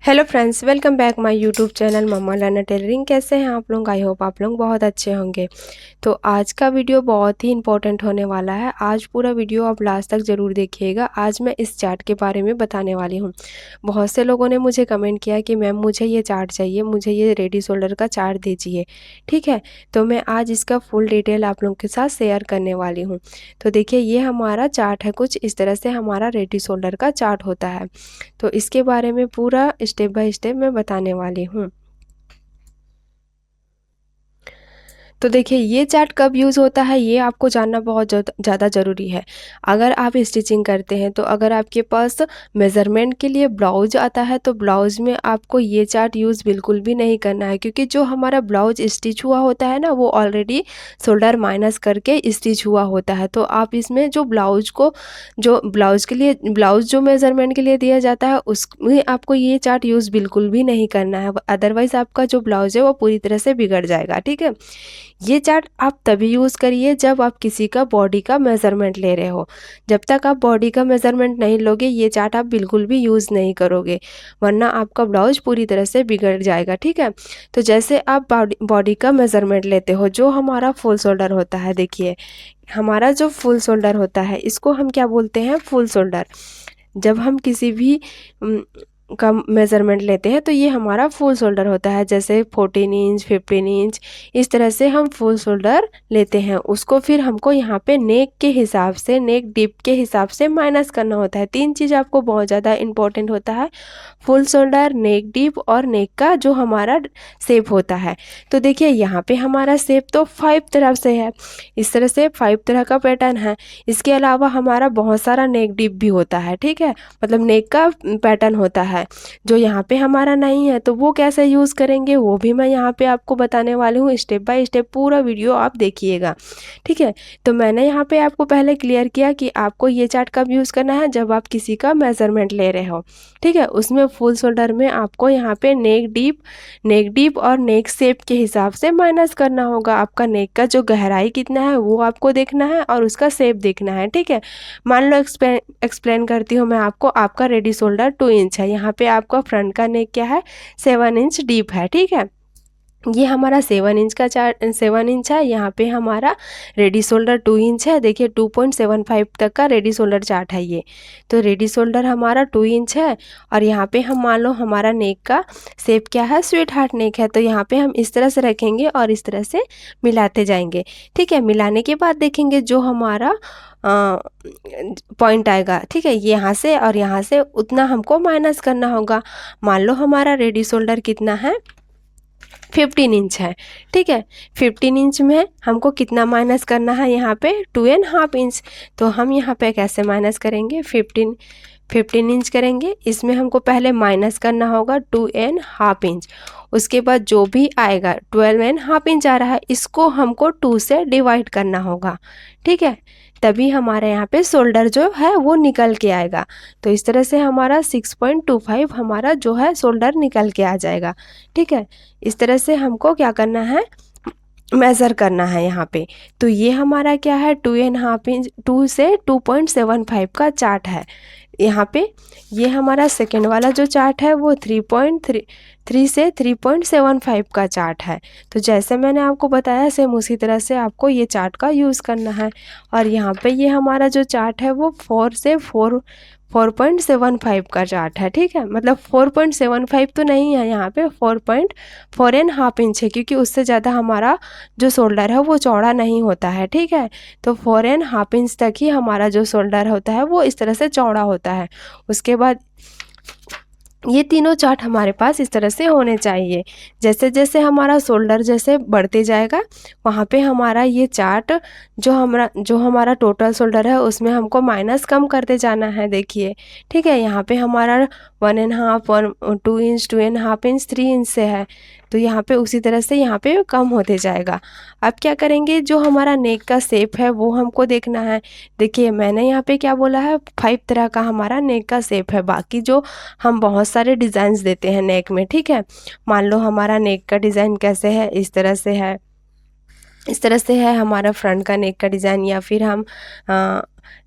Hello friends, welcome back my YouTube channel mamma learner tailoring. कैसे हैं आप लोग? आई होप आप लोग बहुत अच्छे होंगे। तो आज का वीडियो बहुत ही इंपॉर्टेंट होने वाला है। आज पूरा वीडियो आप लास्ट तक ज़रूर देखिएगा। आज मैं इस चार्ट के बारे में बताने वाली हूँ। बहुत से लोगों ने मुझे कमेंट किया कि मैम मुझे ये चार्ट चाहिए, मुझे ये रेडी शोल्डर का चार्ट दीजिए। ठीक है, तो मैं आज इसका फुल डिटेल आप लोगों के साथ शेयर करने वाली हूँ। तो देखिए, ये हमारा चार्ट है, कुछ इस तरह से हमारा रेडी शोल्डर का चार्ट होता है। तो इसके बारे में पूरा स्टेप बाय स्टेप मैं बताने वाली हूँ। तो देखिए, ये चार्ट कब यूज़ होता है ये आपको जानना बहुत ज़्यादा ज़रूरी है। अगर आप स्टिचिंग करते हैं तो अगर आपके पास मेज़रमेंट के लिए ब्लाउज आता है तो ब्लाउज में आपको ये चार्ट यूज़ बिल्कुल भी नहीं करना है, क्योंकि जो हमारा ब्लाउज स्टिच हुआ होता है ना, वो ऑलरेडी शोल्डर माइनस करके स्टिच हुआ होता है। तो आप इसमें जो ब्लाउज के लिए ब्लाउज जो मेज़रमेंट के लिए दिया जाता है उसमें आपको ये चार्ट यूज़ बिल्कुल भी नहीं करना है, अदरवाइज़ आपका जो ब्लाउज है वो पूरी तरह से बिगड़ जाएगा। ठीक है, ये चार्ट आप तभी यूज़ करिए जब आप किसी का बॉडी का मेज़रमेंट ले रहे हो। जब तक आप बॉडी का मेज़रमेंट नहीं लोगे ये चार्ट आप बिल्कुल भी यूज़ नहीं करोगे, वरना आपका ब्लाउज पूरी तरह से बिगड़ जाएगा। ठीक है, तो जैसे आप बॉडी का मेज़रमेंट लेते हो, जो हमारा फुल शोल्डर होता है, देखिए हमारा जो फुल शोल्डर होता है इसको हम क्या बोलते हैं? Full shoulder. जब हम किसी भी का मेज़रमेंट लेते हैं तो ये हमारा फुल शोल्डर होता है। जैसे 14 इंच, 15 इंच, इस तरह से हम फुल शोल्डर लेते हैं। उसको फिर हमको यहाँ पे नेक के हिसाब से, नेक डिप के हिसाब से माइनस करना होता है। 3 चीज़ आपको बहुत ज़्यादा इंपॉर्टेंट होता है: फुल शोल्डर, नेक डिप और नेक का जो हमारा शेप होता है। तो देखिए, यहाँ पे हमारा शेप तो 5 तरफ से है, इस तरह से 5 तरह का पैटर्न है। इसके अलावा हमारा बहुत सारा नेक डिप भी होता है। ठीक है, मतलब नेक का पैटर्न होता है जो यहाँ पे हमारा नहीं है। तो वो कैसे यूज़ करेंगे वो भी मैं यहाँ पे आपको बताने वाली हूँ। स्टेप बाय स्टेप पूरा वीडियो आप देखिएगा। ठीक है, तो मैंने यहाँ पे आपको पहले क्लियर किया कि आपको ये चार्ट कब यूज़ करना है, जब आप किसी का मेज़रमेंट ले रहे हो। ठीक है, उसमें फुल शोल्डर में आपको यहाँ पे नेक डीप और नेक शेप के हिसाब से माइनस करना होगा। आपका नेक का जो गहराई कितना है वो आपको देखना है और उसका शेप देखना है। ठीक है, मान लो एक्सप्लेन करती हूँ मैं आपको। आपका रेडी शोल्डर 2 इंच है, यहाँ पे आपका फ्रंट का नेक क्या है? 7 इंच डीप है। ठीक है, ये हमारा 7 इंच का चार्ट 7 इंच है। यहाँ पे हमारा रेडी शोल्डर 2 इंच है। देखिए 2.75 तक का रेडी शोल्डर चार्ट है ये। तो रेडी शोल्डर हमारा 2 इंच है और यहाँ पे हम मान लो हमारा नेक का शेप क्या है? स्वीट हार्ट नेक है। तो यहाँ पे हम इस तरह से रखेंगे और इस तरह से मिलाते जाएंगे। ठीक है, मिलाने के बाद देखेंगे जो हमारा पॉइंट आएगा, ठीक है, यहाँ से और यहाँ से उतना हमको माइनस करना होगा। मान लो हमारा रेडी शोल्डर कितना है? 15 इंच है। ठीक है, 15 इंच में हमको कितना माइनस करना है? यहाँ पे 2.5 इंच। तो हम यहाँ पे कैसे माइनस करेंगे? 15 इंच करेंगे, इसमें हमको पहले माइनस करना होगा 2.5 इंच। उसके बाद जो भी आएगा 12.5 इंच आ रहा है, इसको हमको 2 से डिवाइड करना होगा। ठीक है, तभी हमारे यहाँ पे शोल्डर जो है वो निकल के आएगा। तो इस तरह से हमारा 6.25 हमारा जो है शोल्डर निकल के आ जाएगा। ठीक है, इस तरह से हमको क्या करना है? मेज़र करना है यहाँ पे। तो ये हमारा क्या है? 2.5 इंच, 2 से 2.75 का चार्ट है यहाँ पे। ये हमारा सेकेंड वाला जो चार्ट है वो 3 से 3.75 का चार्ट है। तो जैसे मैंने आपको बताया सेम उसी तरह से आपको ये चार्ट का यूज़ करना है। और यहाँ पे ये हमारा जो चार्ट है वो 4.75 का चार्ट है। ठीक है, मतलब 4.75 तो नहीं है, यहाँ पे 4.5 इंच है, क्योंकि उससे ज़्यादा हमारा जो शोल्डर है वो चौड़ा नहीं होता है। ठीक है, तो 4.5 इंच तक ही हमारा जो शोल्डर होता है वो इस तरह से चौड़ा होता है। उसके बाद ये तीनों चार्ट हमारे पास इस तरह से होने चाहिए। जैसे जैसे हमारा शोल्डर जैसे बढ़ते जाएगा, वहाँ पे हमारा ये चार्ट जो हमारा टोटल शोल्डर है उसमें हमको माइनस कम करते जाना है। देखिए, ठीक है, यहाँ पे हमारा 1.5 2 इंच, 2.5 इंच, 3 इंच से है। तो यहाँ पे उसी तरह से यहाँ पे कम होते जाएगा। अब क्या करेंगे? जो हमारा नेक का शेप है वो हमको देखना है। देखिए, मैंने यहाँ पे क्या बोला है? 5 तरह का हमारा नेक का शेप है। बाकी जो हम बहुत सारे डिज़ाइंस देते हैं नेक में। ठीक है, मान लो हमारा नेक का डिज़ाइन कैसे है? इस तरह से है। इस तरह से है हमारा फ्रंट का नेक का डिज़ाइन, या फिर हम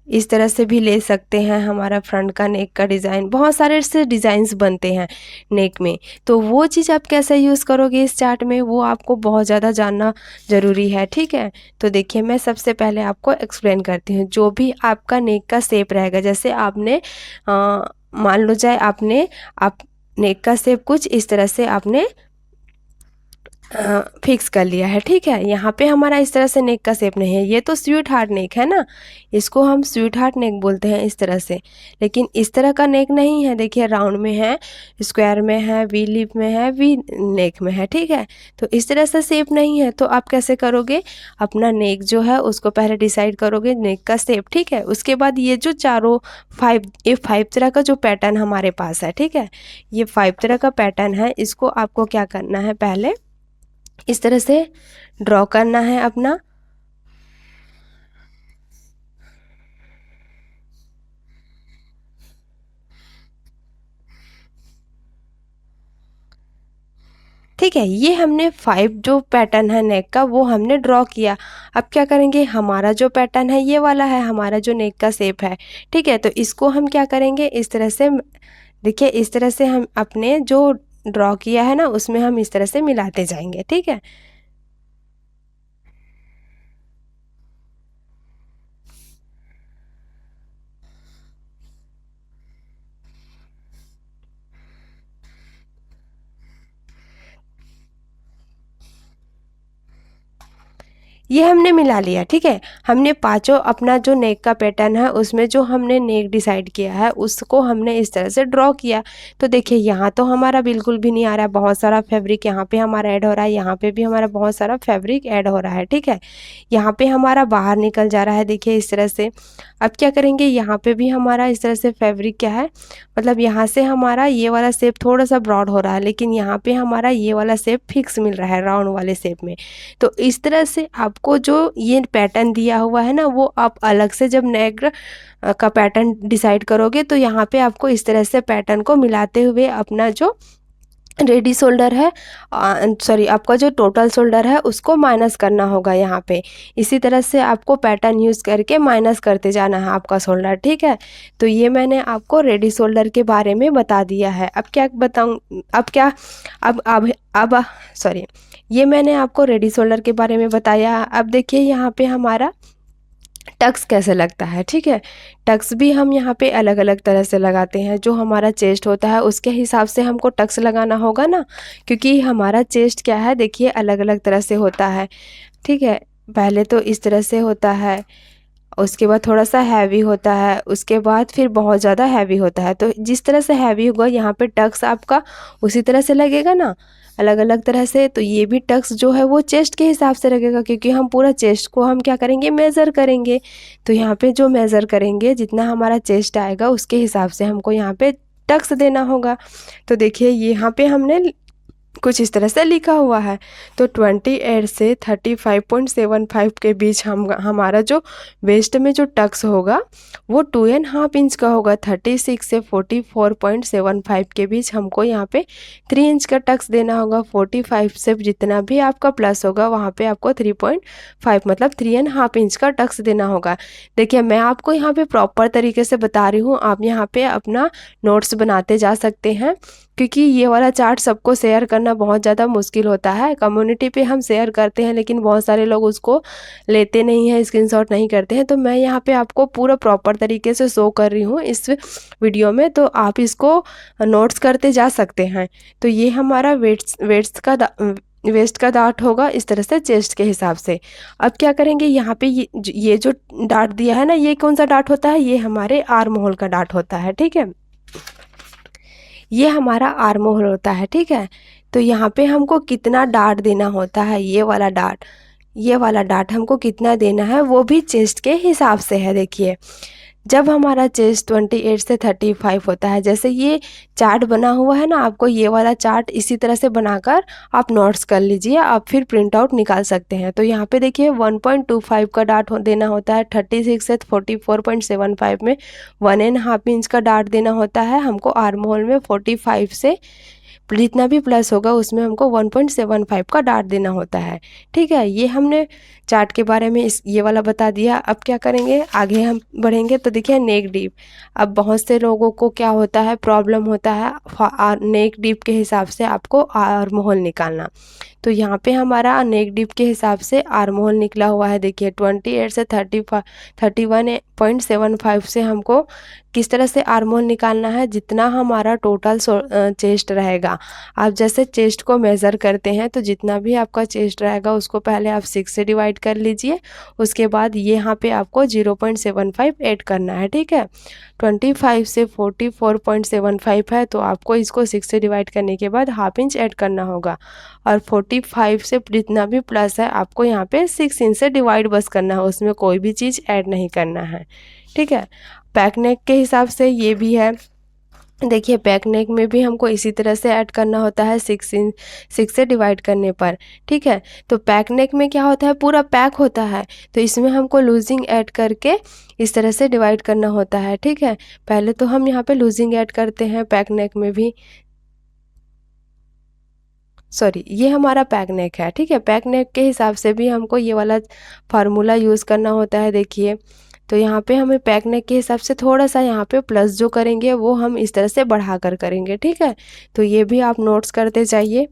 इस तरह से भी ले सकते हैं हमारा फ्रंट का नेक का डिज़ाइन। बहुत सारे ऐसे डिज़ाइंस बनते हैं नेक में, तो वो चीज़ आप कैसे यूज़ करोगे इस चार्ट में, वो आपको बहुत ज़्यादा जानना ज़रूरी है, ठीक है। तो देखिए मैं सबसे पहले आपको एक्सप्लेन करती हूँ। जो भी आपका नेक का शेप रहेगा, जैसे आपने मान लो जाए आप नेक का शेप कुछ इस तरह से आपने फिक्स कर लिया है, ठीक है। यहाँ पे हमारा इस तरह से नेक का शेप नहीं है, ये तो स्वीट हार्ट नेक है ना, इसको हम स्वीट हार्ट नेक बोलते हैं इस तरह से। लेकिन इस तरह का नेक नहीं है, देखिए राउंड में है, स्क्वायर में है, वी लिप में है, वी नेक में है, ठीक है। तो इस तरह से शेप नहीं है, तो आप कैसे करोगे, अपना नेक जो है उसको पहले डिसाइड करोगे नेक का शेप, ठीक है। उसके बाद ये जो चारों ये 5 तरह का जो पैटर्न हमारे पास है, ठीक है, ये 5 तरह का पैटर्न है, इसको आपको क्या करना है, पहले इस तरह से ड्रॉ करना है अपना। ठीक है, ये हमने 5 जो पैटर्न है नेक का वो हमने ड्रॉ किया। अब क्या करेंगे, हमारा जो पैटर्न है ये वाला है, हमारा जो नेक का शेप है, ठीक है। तो इसको हम क्या करेंगे, इस तरह से देखिए, इस तरह से हम अपने जो ड्रॉ किया है ना उसमें हम इस तरह से मिलाते जाएंगे, ठीक है। ये हमने मिला लिया, ठीक है। हमने पांचों अपना जो नेक का पैटर्न है उसमें जो हमने नेक डिसाइड किया है उसको हमने इस तरह से ड्रॉ किया। तो देखिए यहाँ तो हमारा बिल्कुल भी नहीं आ रहा है, बहुत सारा फैब्रिक यहाँ पे हमारा ऐड हो रहा है, यहाँ पे भी हमारा बहुत सारा फैब्रिक ऐड हो रहा है, ठीक है। यहाँ पे हमारा बाहर निकल जा रहा है, देखिए इस तरह से। अब क्या करेंगे, यहाँ पे भी हमारा इस तरह से फैब्रिक क्या है, मतलब यहाँ से हमारा ये वाला शेप थोड़ा सा ब्रॉड हो रहा है, लेकिन यहाँ पे हमारा ये वाला शेप फिक्स मिल रहा है राउंड वाले शेप में। तो इस तरह से आपको जो ये पैटर्न दिया हुआ है ना, वो आप अलग से जब नेक का पैटर्न डिसाइड करोगे तो यहाँ पे आपको इस तरह से पैटर्न को मिलाते हुए अपना जो रेडी शोल्डर है, सॉरी आपका जो टोटल शोल्डर है उसको माइनस करना होगा यहाँ पे। इसी तरह से आपको पैटर्न यूज़ करके माइनस करते जाना है आपका शोल्डर, ठीक है। तो ये मैंने आपको रेडी शोल्डर के बारे में बता दिया है। अब क्या बताऊँ, अब क्या, अब सॉरी, ये मैंने आपको रेडी शोल्डर के बारे में बताया। अब देखिए यहाँ पे हमारा टक्स कैसे लगता है, ठीक है। टक्स भी हम यहाँ पे अलग अलग तरह से लगाते हैं। जो हमारा चेस्ट होता है उसके हिसाब से हमको टक्स लगाना होगा ना, क्योंकि हमारा चेस्ट क्या है, देखिए अलग अलग तरह से होता है, ठीक है। पहले तो इस तरह से होता है, उसके बाद थोड़ा सा हैवी होता है, उसके बाद फिर बहुत ज़्यादा हैवी होता है। तो जिस तरह से हैवी होगा यहाँ पे टक्स आपका उसी तरह से लगेगा ना, अलग अलग तरह से। तो ये भी टक्स जो है वो चेस्ट के हिसाब से लगेगा, क्योंकि हम पूरा चेस्ट को हम क्या करेंगे, मेज़र करेंगे। तो यहाँ पे जो मेज़र करेंगे, जितना हमारा चेस्ट आएगा उसके हिसाब से हमको यहाँ पे टक्स देना होगा। तो देखिए यहाँ पे हमने कुछ इस तरह से लिखा हुआ है। तो 28 से 35.75 के बीच हमारा जो वेस्ट में जो टक्स होगा वो 2.5 इंच का होगा। 36 से 44.75 के बीच हमको यहाँ पे 3 इंच का टक्स देना होगा। 45 से जितना भी आपका प्लस होगा वहाँ पे आपको 3.5 मतलब 3.5 इंच का टक्स देना होगा। देखिए मैं आपको यहाँ पे प्रॉपर तरीके से बता रही हूँ, आप यहाँ पे अपना नोट्स बनाते जा सकते हैं, क्योंकि ये वाला चार्ट सबको शेयर करना बहुत ज़्यादा मुश्किल होता है। कम्युनिटी पे हम शेयर करते हैं लेकिन बहुत सारे लोग उसको लेते नहीं हैं, स्क्रीनशॉट नहीं करते हैं। तो मैं यहाँ पे आपको पूरा प्रॉपर तरीके से शो कर रही हूँ इस वीडियो में, तो आप इसको नोट्स करते जा सकते हैं। तो ये हमारा वेस्ट का डार्ट होगा इस तरह से चेस्ट के हिसाब से। अब क्या करेंगे, यहाँ पे ये जो डार्ट दिया है ना, ये कौन सा डार्ट होता है, ये हमारे आर्म होल का डार्ट होता है, ठीक है। ये हमारा आर्म होल होता है, ठीक है। तो यहाँ पे हमको कितना डार्ट देना होता है, ये वाला डार्ट हमको कितना देना है वो भी चेस्ट के हिसाब से है। देखिए जब हमारा चेस्ट 28 से 35 होता है, जैसे ये चार्ट बना हुआ है ना, आपको ये वाला चार्ट इसी तरह से बनाकर आप नोट्स कर लीजिए, आप फिर प्रिंट आउट निकाल सकते हैं। तो यहाँ पे देखिए 1.25 का डार्ट देना होता है। 36 से 44.75 में 1.5 इंच का डार्ट देना होता है हमको आर्म होल में। 45 से जितना भी प्लस होगा उसमें हमको 1.75 का डार्ट देना होता है। ठीक है, ये हमने चार्ट के बारे में ये वाला बता दिया। अब क्या करेंगे, आगे हम बढ़ेंगे तो देखिए नेक डीप। अब बहुत से लोगों को क्या होता है, प्रॉब्लम होता है नेक डीप के हिसाब से आपको आर्म होल निकालना। तो यहाँ पे हमारा नेक डीप के हिसाब से आर्म होल निकला हुआ है। देखिए 28 से 31.75 से हमको किस तरह से आर्म होल निकालना है, जितना हमारा टोटल चेस्ट रहेगा। आप जैसे चेस्ट को मेज़र करते हैं तो जितना भी आपका चेस्ट रहेगा उसको पहले आप 6 से डिवाइड कर लीजिए। उसके बाद यहाँ पे आपको 0.75 ऐड करना है। ठीक है, 25 से 44.75 है तो आपको इसको 6 से डिवाइड करने के बाद हाफ इंच ऐड करना होगा। और 45 से जितना भी प्लस है आपको यहाँ पे 6 इंच से डिवाइड बस करना है, उसमें कोई भी चीज़ ऐड नहीं करना है। ठीक है, बैक नेक के हिसाब से ये भी है। देखिए बैक नेक में भी हमको इसी तरह से ऐड करना होता है 6 से डिवाइड करने पर। ठीक है, तो बैक नेक में क्या होता है, पूरा पैक होता है, तो इसमें हमको लूजिंग ऐड करके इस तरह से डिवाइड करना होता है। ठीक है, पहले तो हम यहाँ पे लूजिंग ऐड करते हैं बैक नेक में भी। सॉरी, ये हमारा पैक नेक है। ठीक है, पैक नेक के हिसाब से भी हमको ये वाला फार्मूला यूज़ करना होता है। देखिए तो यहाँ पे हमें पैक नेक के हिसाब से थोड़ा सा यहाँ पे प्लस जो करेंगे वो हम इस तरह से बढ़ा कर करेंगे। ठीक है, तो ये भी आप नोट्स करते जाइए।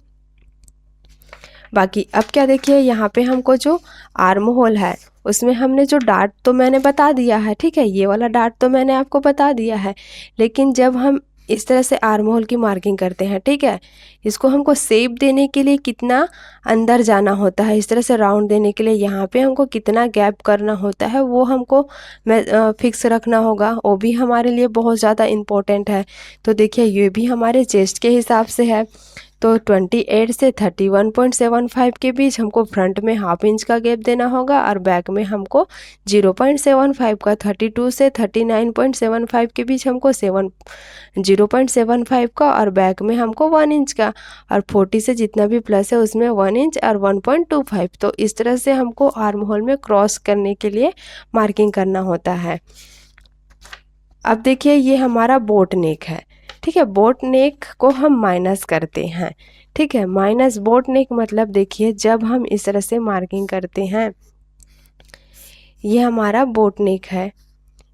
बाकी अब क्या, देखिए यहाँ पे हमको जो आर्म होल है उसमें हमने जो डार्ट तो मैंने बता दिया है। ठीक है, ये वाला डार्ट तो मैंने आपको बता दिया है, लेकिन जब हम इस तरह से आर्म होल की मार्किंग करते हैं, ठीक है, इसको हमको शेप देने के लिए कितना अंदर जाना होता है, इस तरह से राउंड देने के लिए यहाँ पे हमको कितना गैप करना होता है वो हमको फिक्स रखना होगा। वो भी हमारे लिए बहुत ज़्यादा इम्पोर्टेंट है। तो देखिए ये भी हमारे चेस्ट के हिसाब से है। तो 28 से 31.75 के बीच हमको फ्रंट में हाफ इंच का गैप देना होगा और बैक में हमको 0.75 का, 32 से 39.75 के बीच हमको 0.75 का और बैक में हमको 1 इंच का, और 40 से जितना भी प्लस है उसमें 1 इंच और 1.25। तो इस तरह से हमको आर्म होल में क्रॉस करने के लिए मार्किंग करना होता है। अब देखिए ये हमारा बोट नेक है। ठीक है, बोट नेक को हम माइनस करते हैं। ठीक है, माइनस बोट नेक मतलब देखिए जब हम इस तरह से मार्किंग करते हैं, ये हमारा बोट नेक है,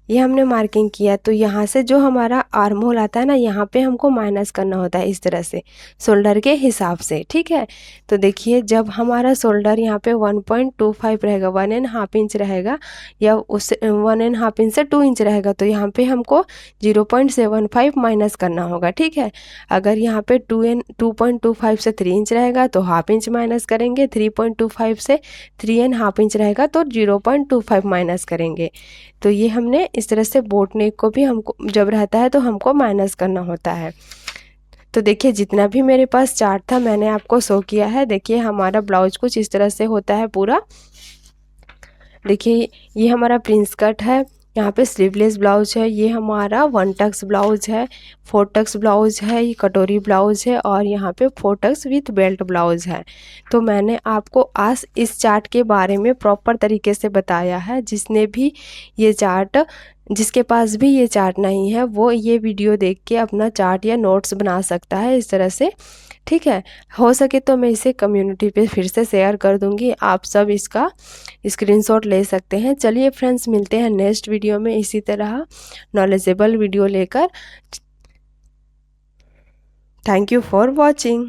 ये हमने मार्किंग किया, तो यहाँ से जो हमारा आर्म होल आता है ना, यहाँ पे हमको माइनस करना होता है इस तरह से शोल्डर के हिसाब से। ठीक है, तो देखिए जब हमारा शोल्डर यहाँ पे 1.25 रहेगा, 1.5 इंच रहेगा, या उस 1.5 इंच से 2 इंच रहेगा, तो यहाँ पे हमको 0.75 माइनस करना होगा। ठीक है, अगर यहाँ पे 2.25 से 3 इंच रहेगा तो हाफ इंच माइनस करेंगे, 3.25 से 3.5 इंच रहेगा तो 0.25 माइनस करेंगे। तो ये हमने इस तरह से बोट नेक को भी हमको जब रहता है तो हमको माइनस करना होता है। तो देखिए जितना भी मेरे पास चार्ट था मैंने आपको शो किया है। देखिए हमारा ब्लाउज कुछ इस तरह से होता है पूरा। देखिए ये हमारा प्रिंस कट है, यहाँ पे स्लीवलेस ब्लाउज है, ये हमारा 1 टक्स ब्लाउज है, 4 टक्स ब्लाउज है, ये कटोरी ब्लाउज है, और यहाँ पे 4 टक्स विथ बेल्ट ब्लाउज है। तो मैंने आपको आज इस चार्ट के बारे में प्रॉपर तरीके से बताया है। जिसने भी ये चार्ट, जिसके पास भी ये चार्ट नहीं है वो ये वीडियो देख के अपना चार्ट या नोट्स बना सकता है इस तरह से। ठीक है, हो सके तो मैं इसे कम्युनिटी पे फिर से शेयर कर दूंगी, आप सब इसका स्क्रीनशॉट ले सकते हैं। चलिए फ्रेंड्स, मिलते हैं नेक्स्ट वीडियो में इसी तरह नॉलेजेबल वीडियो लेकर। Thank you for watching.